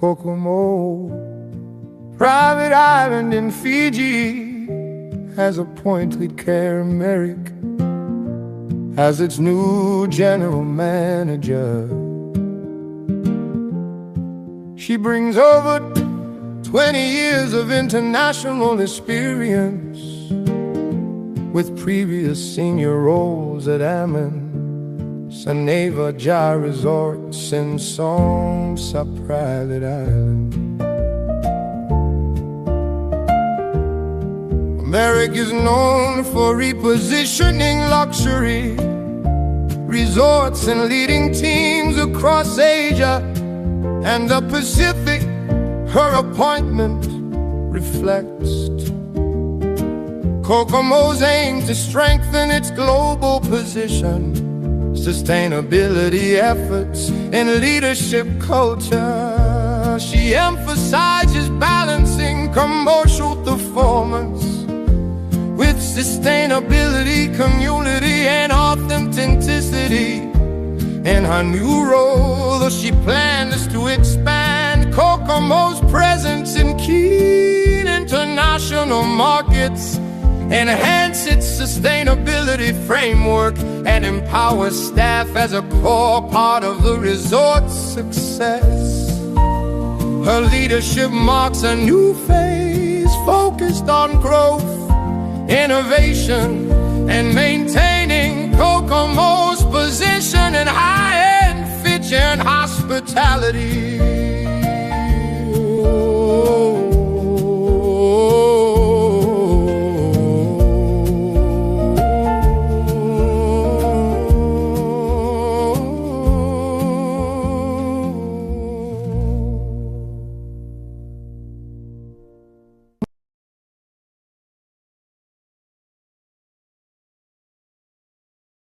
Kokomo Private Island in Fiji has appointed Karen Merrick as its new general manager. She brings over 20 years of international experience with previous senior roles at Saneva Jai Resorts and Somsa Private Island. Merrick is known for repositioning luxury resorts and leading teams across Asia and the Pacific. Her appointment reflects Kokomo's aim to strengthen its global position, sustainability efforts, and leadership culture. She emphasizes balancing commercial performance with sustainability, community, and authenticity. In her new role, she plans to expand Kokomo's presence in key international markets, enhance its sustainability framework, and empower staff as a core part of the resort's success. Her leadership marks a new phase focused on growth, innovation, and maintaining Kokomo's position in high-end Fijian hospitality.